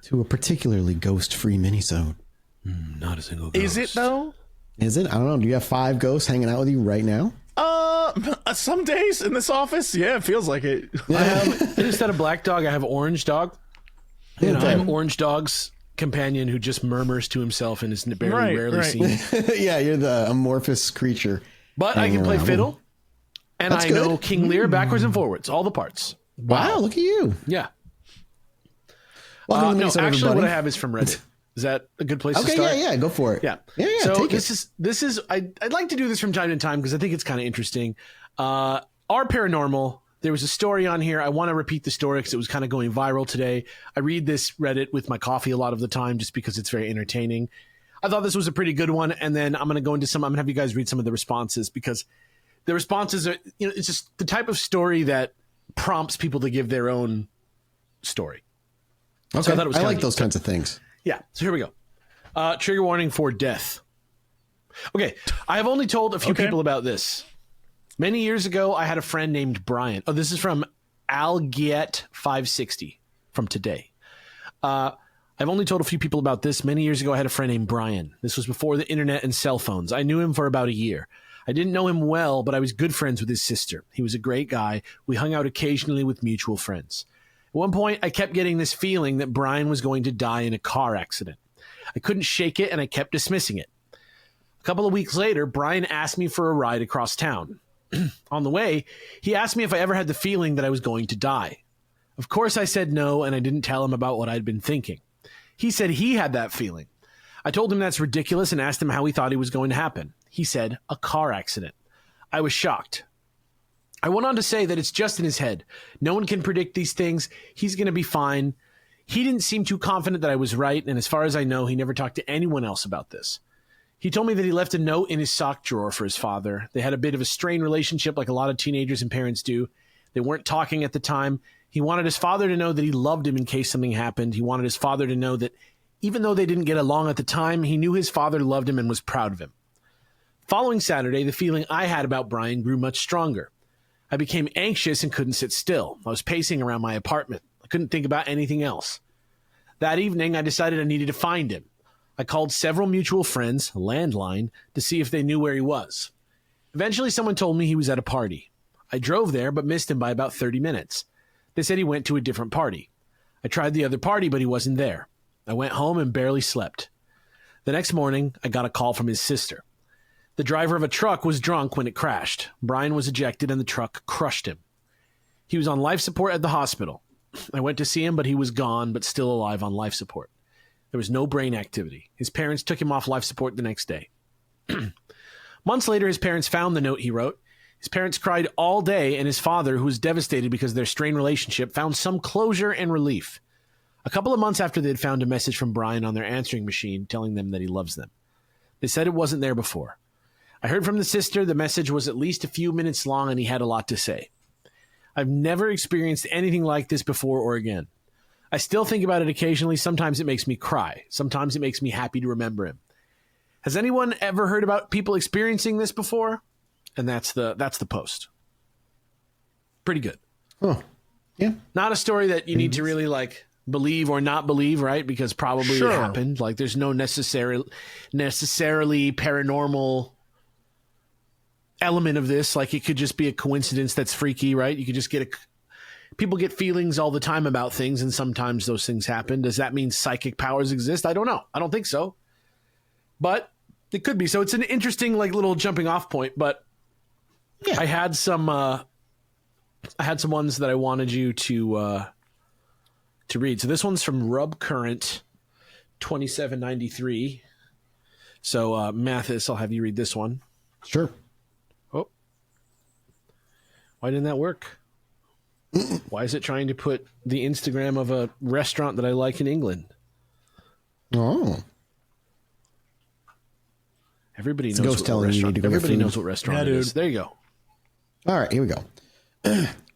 to a particularly ghost-free minisode. Not a single ghost. Is it though? Is it? I don't know. Do you have 5 ghosts hanging out with you right now? Some days in this office, yeah, it feels like it. Instead of black dog, I have orange dog. And I'm orange dog's companion who just murmurs to himself and is rarely seen. Yeah, you're the amorphous creature. But I can play fiddle, and I know King Lear backwards and forwards, all the parts. Wow, look at you. Yeah. Welcome to the No, Minnesota, actually, everybody. what I have is from Reddit. Is that a good place to start? Okay, yeah, go for it. Yeah. So So this is I'd like to do this from time to time because I think it's kind of interesting. Our paranormal. There was a story on here. I want to repeat the story because it was kind of going viral today. I read this Reddit with my coffee a lot of the time just because it's very entertaining. I thought this was a pretty good one, and then I'm going to go into I'm going to have you guys read some of the responses because the responses are, it's just the type of story that prompts people to give their own story. Okay, So I thought it was I kinda like neat. those kinds of things. Yeah, so here we go. Trigger warning for death. Okay, I have only told a few people about this. Many years ago, I had a friend named Brian. Oh, this is from Algiet560 from today. I've only told a few people about this. Many years ago, I had a friend named Brian. This was before the internet and cell phones. I knew him for about a year. I didn't know him well, but I was good friends with his sister. He was a great guy. We hung out occasionally with mutual friends. At one point, I kept getting this feeling that Brian was going to die in a car accident. I couldn't shake it, and I kept dismissing it. A couple of weeks later, Brian asked me for a ride across town. On the way, he asked me if I ever had the feeling that I was going to die. Of course, I said no, and I didn't tell him about what I'd been thinking. He said he had that feeling. I told him that's ridiculous and asked him how he thought it was going to happen. He said, a car accident. I was shocked. I went on to say that it's just in his head. No one can predict these things. He's going to be fine. He didn't seem too confident that I was right, and as far as I know, he never talked to anyone else about this. He told me that he left a note in his sock drawer for his father. They had a bit of a strained relationship like a lot of teenagers and parents do. They weren't talking at the time. He wanted his father to know that he loved him in case something happened. He wanted his father to know that even though they didn't get along at the time, he knew his father loved him and was proud of him. Following Saturday, the feeling I had about Brian grew much stronger. I became anxious and couldn't sit still. I was pacing around my apartment. I couldn't think about anything else. That evening, I decided I needed to find him. I called several mutual friends, a landline, to see if they knew where he was. Eventually, someone told me he was at a party. I drove there, but missed him by about 30 minutes. They said he went to a different party. I tried the other party, but he wasn't there. I went home and barely slept. The next morning, I got a call from his sister. The driver of a truck was drunk when it crashed. Brian was ejected and the truck crushed him. He was on life support at the hospital. I went to see him, but he was gone, but still alive on life support. There was no brain activity. His parents took him off life support the next day. Months later, his parents found the note he wrote. His parents cried all day, and his father, who was devastated because of their strained relationship, found some closure and relief. A couple of months after they had found a message from Brian on their answering machine telling them that he loves them. They said it wasn't there before. I heard from the sister the message was at least a few minutes long and he had a lot to say. I've never experienced anything like this before or again. I still think about it occasionally. Sometimes it makes me cry. Sometimes it makes me happy to remember him. Has anyone ever heard about people experiencing this before? And that's the post. Pretty good. Huh. Yeah. Not a story that you need to really like believe or not believe, right? Because probably it happened. Like there's no necessarily paranormal element of this. Like it could just be a coincidence that's freaky, right? You could just get people get feelings all the time about things, and sometimes those things happen. Does that mean psychic powers exist? I don't know. I don't think so. But it could be. So it's an interesting like little jumping off point, but yeah. I had some ones that I wanted you to read. So this one's from Rub Current 2793. So Mathis, I'll have you read this one. Sure. Oh. Why didn't that work? Why is it trying to put the Instagram of a restaurant that I like in England? Oh. Everybody knows what restaurant. Everybody knows what restaurant it is. There you go. All right, here we go.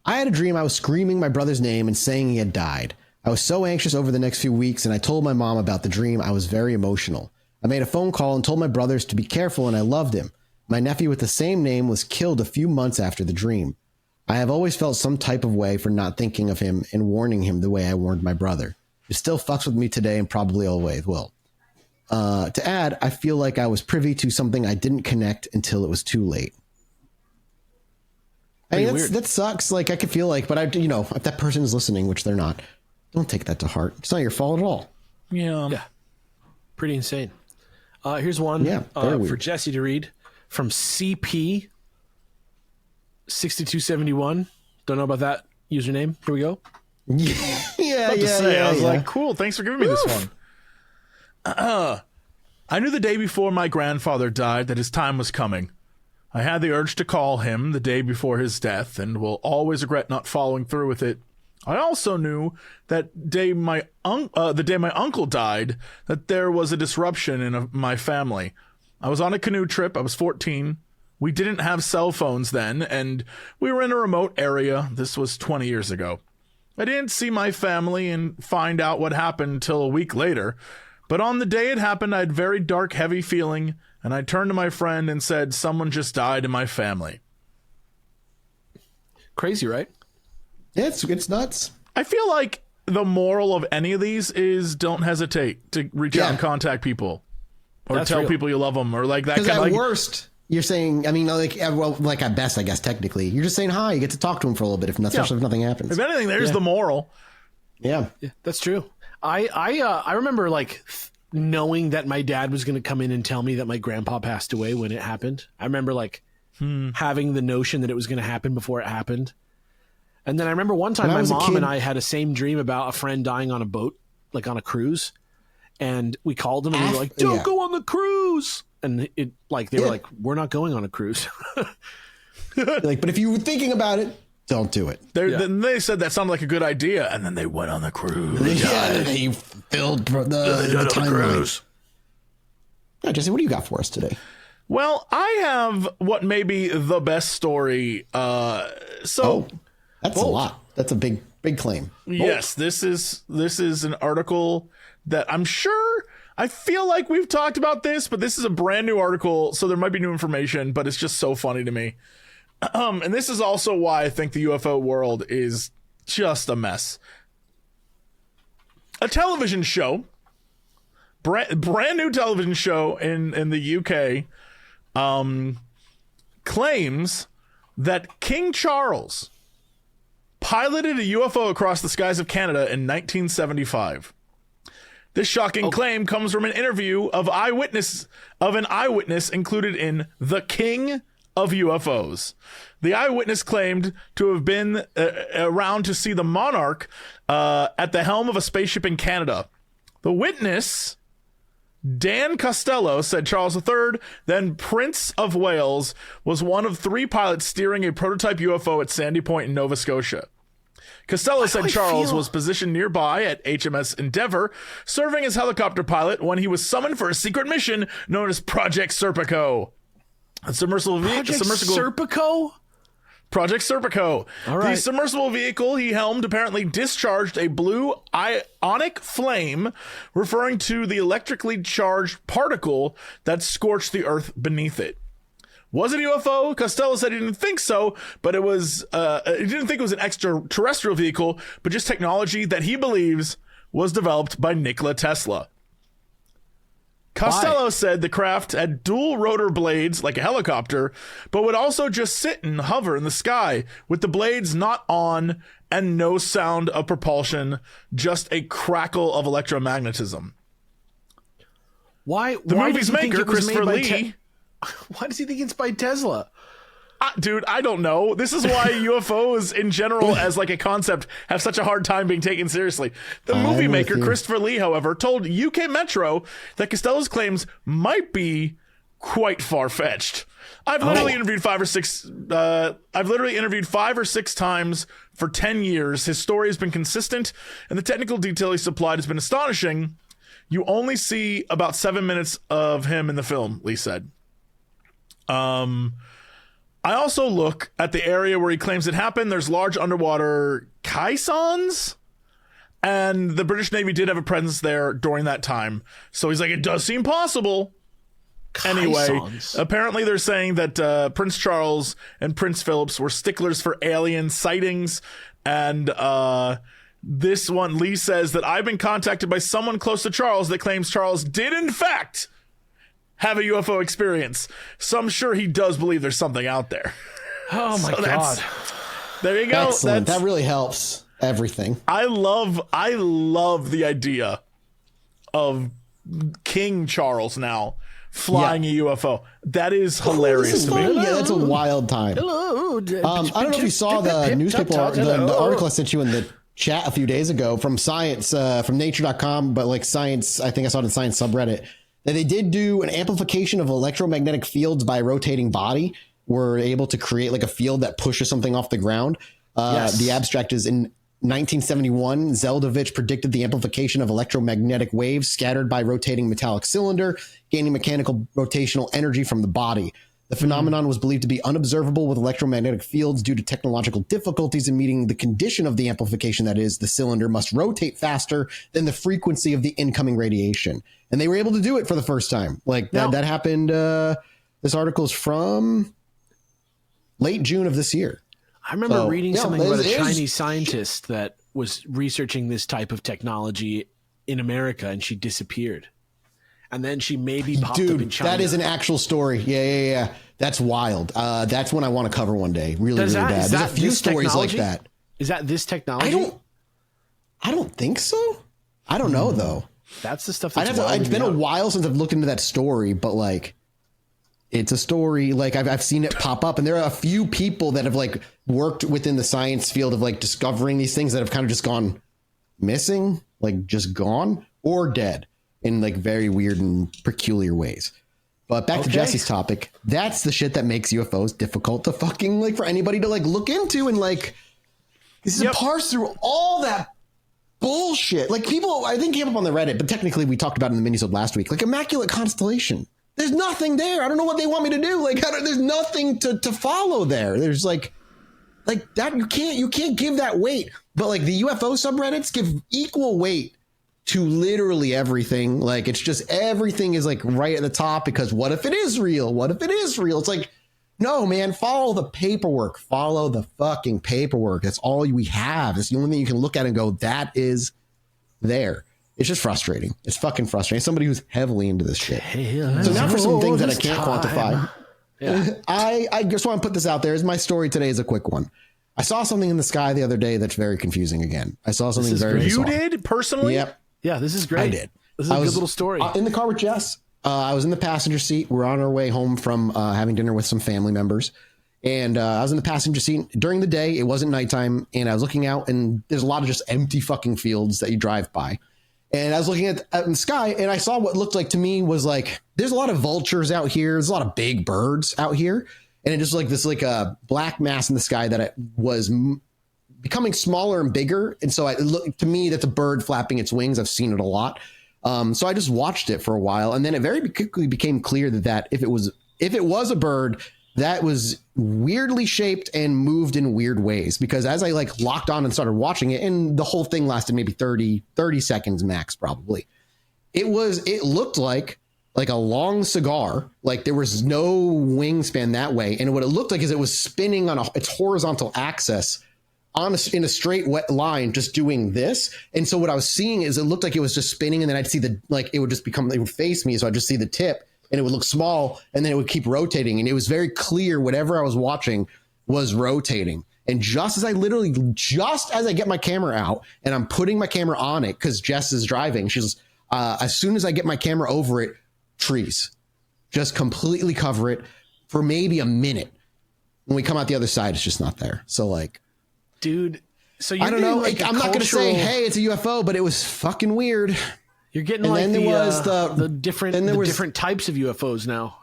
I had a dream I was screaming my brother's name and saying he had died. I was so anxious over the next few weeks, and I told my mom about the dream. I was very emotional. I made a phone call and told my brothers to be careful, and I loved him. My nephew with the same name was killed a few months after the dream. I have always felt some type of way for not thinking of him and warning him the way I warned my brother. It still fucks with me today and probably always will. To add, I feel like I was privy to something I didn't connect until it was too late. I mean, that sucks. Like, I could feel like, but if that person is listening, which they're not, don't take that to heart. It's not your fault at all. Yeah. Pretty insane. Here's one for Jesse to read from CP 6271. Don't know about that username. Here we go. I was like, cool. Thanks for giving me this one. I knew the day before my grandfather died that his time was coming. I had the urge to call him the day before his death and will always regret not following through with it. I also knew that the day my uncle died, that there was a disruption in my family. I was on a canoe trip. I was 14. We didn't have cell phones then, and we were in a remote area. This was 20 years ago. I didn't see my family and find out what happened until a week later. But on the day it happened, I had a very dark, heavy feeling, and I turned to my friend and said, someone just died in my family. Crazy, right? Yeah, it's nuts. I feel like the moral of any of these is don't hesitate to reach out and contact people. Or That's tell real. people you love them, or like that Because kind of at worst, you're saying, like at best, I guess, technically, you're just saying hi. You get to talk to him for a little bit, especially if nothing happens. If anything, there's the moral. Yeah, that's true. I remember knowing that my dad was going to come in and tell me that my grandpa passed away when it happened. I remember having the notion that it was going to happen before it happened. And then I remember one time my mom and I had a same dream about a friend dying on a boat, like on a cruise. And we called them and we were like, don't go on the cruise. And they were like, we're not going on a cruise. but if you were thinking about it, don't do it. Then they said that sounded like a good idea, and then they went on the cruise. They filled the time cruise. Yeah, Jesse, what do you got for us today? Well, I have what may be the best story. That's a lot. That's a big claim. Yes, this is an article that I'm sure. I feel like we've talked about this, but this is a brand new article, so there might be new information, but it's just so funny to me. And this is also why I think the UFO world is just a mess. A television show, brand new television show in the UK, claims that King Charles piloted a UFO across the skies of Canada in 1975. This shocking claim comes from an interview of an eyewitness included in The King of UFOs. The eyewitness claimed to have been around to see the monarch at the helm of a spaceship in Canada. The witness, Dan Costello, said Charles III, then Prince of Wales, was one of 3 pilots steering a prototype UFO at Sandy Point in Nova Scotia. Costello said Charles was positioned nearby at HMS Endeavour, serving as helicopter pilot when he was summoned for a secret mission known as Project Serpico. Serpico? Project Serpico. All right. The submersible vehicle he helmed apparently discharged a blue ionic flame, referring to the electrically charged particle that scorched the earth beneath it. Was it a UFO? Costello said he didn't think so, but he didn't think it was an extraterrestrial vehicle, but just technology that he believes was developed by Nikola Tesla. Costello said the craft had dual rotor blades like a helicopter, but would also just sit and hover in the sky with the blades not on and no sound of propulsion, just a crackle of electromagnetism. Why? The movie's maker, Christopher Lee. Why does he think it's by Tesla? Dude, I don't know. This is why UFOs in general as like a concept have such a hard time being taken seriously. The movie maker, Christopher Lee, however, told UK Metro that Costello's claims might be quite far-fetched. I've literally interviewed 5 or 6 times for 10 years. His story has been consistent, and the technical detail he supplied has been astonishing. You only see about 7 minutes of him in the film, Lee said. I also look at the area where he claims it happened. There's large underwater caissons, and the British Navy did have a presence there during that time. So he's like, it does seem possible. Anyway, apparently they're saying that Prince Charles and Prince Philip were sticklers for alien sightings, and This one, Lee says that I've been contacted by someone close to Charles that claims Charles did, in fact, have a UFO experience. So I'm sure he does believe there's something out there. Oh, my God. There you go. Excellent. That really helps everything. I love the idea of King Charles now flying a UFO. That is hilarious to me. Yeah, that's a wild time. Hello. I don't know if you saw the newspaper, the article I sent you in the chat a few days ago from Science, from nature.com, but like Science, I think I saw it in Science subreddit, that they did do an amplification of electromagnetic fields by a rotating body. Were able to create like a field that pushes something off the ground. The abstract is in 1971, Zeldovich predicted the amplification of electromagnetic waves scattered by rotating metallic cylinder, gaining mechanical rotational energy from the body. The phenomenon was believed to be unobservable with electromagnetic fields due to technological difficulties in meeting the condition of the amplification. That is, the cylinder must rotate faster than the frequency of the incoming radiation. And they were able to do it for the first time. Like that happened. This article is from late June of this year. I remember reading something about a Chinese scientist that was researching this type of technology in America, and she disappeared. And then she maybe popped up in China. That is an actual story. Yeah. That's wild. That's one I want to cover one day. Really bad. There's a few stories like that. Is that this technology? I don't think so. I don't know, though. That's the stuff that's it's been a while since I've looked into that story, but like, it's a story, like I've seen it pop up, and there are a few people that have like worked within the science field of like discovering these things that have kind of just gone missing, like just gone or dead in like very weird and peculiar ways. But back to Jesse's topic, that's the shit that makes UFOs difficult to fucking like for anybody to like look into and like this is parse through all that bullshit. Like people, I think came up on the Reddit, but technically we talked about it in the minisode last week, like Immaculate Constellation. There's nothing there. I don't know what they want me to do. Like, there's nothing to follow there. There's like that. You can't give that weight. But like the UFO subreddits give equal weight to literally everything. Like, it's just everything is like right at the top because what if it is real? What if it is real? It's like, no, man, follow the paperwork. Follow the fucking paperwork. That's all we have. It's the only thing you can look at and go, that is there. It's just frustrating. It's fucking frustrating. Somebody who's heavily into this shit. So now for some things that I can't quantify. Yeah. I just want to put this out there. My story today is a quick one. I saw something in the sky the other day that's very confusing again. I saw something very bizarre. You did? Personally? Yep. Yeah, this is great. I did. This is a good little story. In the car with Jess. I was in the passenger seat. We're on our way home from having dinner with some family members. And I was in the passenger seat during the day. It wasn't nighttime. And I was looking out, and there's a lot of just empty fucking fields that you drive by. And I was looking at in the sky, and I saw what looked like to me was like, there's a lot of vultures out here. There's a lot of big birds out here. And it just like this, like a black mass in the sky that it was becoming smaller and bigger. And so it looked to me that's a bird flapping its wings. I've seen it a lot. So I just watched it for a while. And then it very quickly became clear that if it was a bird, that was weirdly shaped and moved in weird ways, because as I like locked on and started watching it, and the whole thing lasted maybe 30 seconds max, probably. It looked like a long cigar. Like there was no wingspan that way. And what it looked like is it was spinning on its horizontal axis in a straight line, just doing this. And so what I was seeing is it looked like it was just spinning, and then I'd see it would face me. So I'd just see the tip, and it would look small, and then it would keep rotating. And it was very clear whatever I was watching was rotating. And just as I get my camera out and I'm putting my camera on it, because Jess is driving, she's as soon as I get my camera over it, trees just completely cover it for maybe a minute. When we come out the other side, it's just not there. So like, dude, so you're I don't know. Like, I'm not going to say, hey, it's a UFO, but it was fucking weird. You're getting and like then the different types of UFOs now.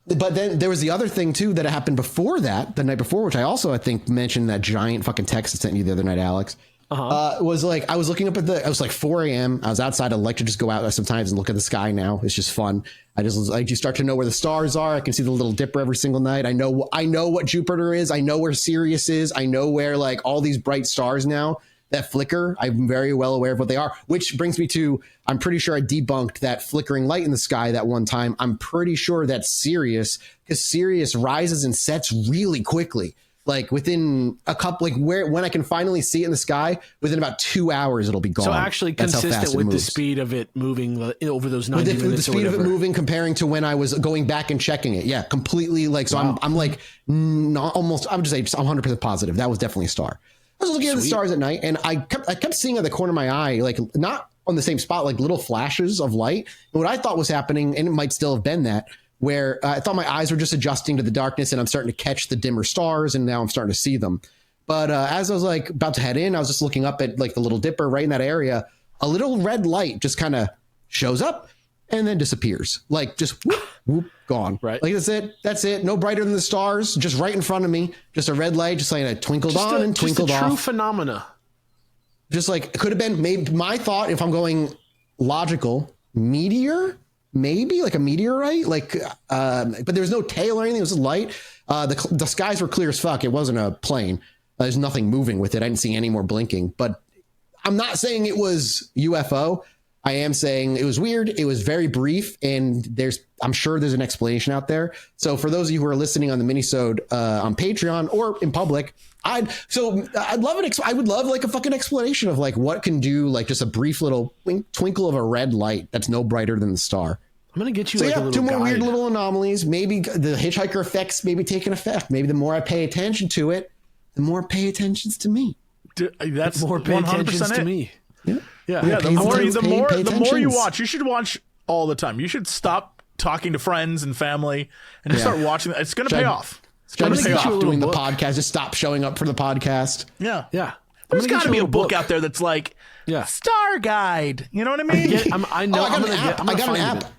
But then there was the other thing too that happened before that, the night before, which I think mentioned that giant fucking text I sent you the other night, Alex. Was like, I was looking up it was like 4 a.m. I was outside. I like to just go out sometimes and look at the sky now. It's just fun. You start to know where the stars are. I can see the little dipper every single night. I know what Jupiter is. I know where Sirius is. I know where like all these bright stars now that flicker. I'm very well aware of what they are, which brings me to, I'm pretty sure I debunked that flickering light in the sky that one time. I'm pretty sure that's Sirius, because Sirius rises and sets really quickly. like within a couple, like when I can finally see it in the sky, within about 2 hours, it'll be gone. So actually That's how consistent fast it with the moves. speed of it moving over those 90 With minutes the or speed of whatever. it moving comparing to when I was going back and checking it. Yeah, completely. Like, so I'm like, not almost, I'm just 100% positive. That was definitely a star. I was looking at the stars at night, and I kept seeing at the corner of my eye, like not on the same spot, like little flashes of light. And what I thought was happening, and it might still have been that, where I thought my eyes were just adjusting to the darkness, and I'm starting to catch the dimmer stars, and now I'm starting to see them. But as I was like about to head in, I was just looking up at like the Little Dipper right in that area. A little red light just kind of shows up and then disappears, like just whoop, whoop, gone. Right. Like that's it. No brighter than the stars, just right in front of me. Just a red light, just like it twinkled on and twinkled just a true off. phenomena. Just like it could have been. Maybe my thought, if I'm going logical, meteor, maybe like a meteorite, like. But there was no tail or anything. It was just light. The skies were clear as fuck. It wasn't a plane. There's nothing moving with it. I didn't see any more blinking. But I'm not saying it was UFO. I am saying it was weird. It was very brief, and I'm sure there's an explanation out there. So for those of you who are listening on the minisode on Patreon or in public, I'd love I would love like a fucking explanation of like what can do like just a brief little twinkle of a red light that's no brighter than the star. I'm gonna get you So like a yeah, little two more guide. weird little anomalies. Maybe the hitchhiker effects maybe take an effect. Maybe the more I pay attention to it, the more it pay attentions to me. That's More pay 100% attention to it. me. Yeah. Yeah. Yeah, Pay the more you attentions. watch, you should watch all the time. You should stop talking to friends and family and just start watching. It's going to pay off. It's going Just to pay stop off. doing the book. podcast. Just stop showing up for the podcast. Yeah. Yeah. There's I'm gonna got get to be you a book out there that's like Yeah. Star Guide. You know what I mean? I know. Oh, I got I'm an gonna app. get. I'm I gonna got an find app it.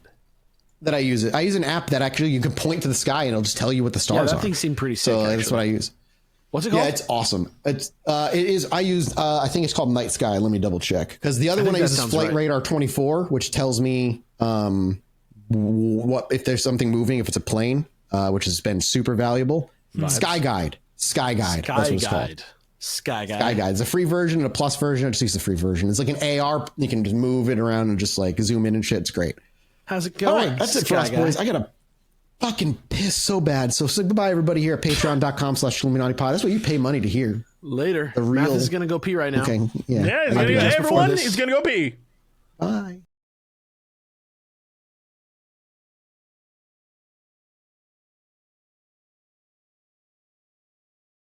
that I use. I use an app that actually you can point to the sky and it'll just tell you what the Yeah, stars that are. thing seemed pretty sick. So that's actually. what I use. What's it called? Yeah, it's awesome. It is. I use. I think it's called Night Sky. Let me double check because the other I one think I that use is sounds Flight right. Radar 24, which tells me what if there's something moving, if it's a plane, which has been super valuable. Sky Guide. Sky Guide. That's what it's called. Sky Guide. Sky Guide. It's a free version and a plus version. I just use the free version. It's like an AR. You can just move it around and just like zoom in and shit. It's great. How's it All going? right, that's it for Sky us, Guy? boys. I gotta fucking piss so bad. So say goodbye, everybody here at patreon.com/Chilluminati Pod. That's what you pay money to hear. Later. real- Math is gonna go pee right now. Okay. Yeah. Yeah, I did just before this. He's going to go pee. Bye.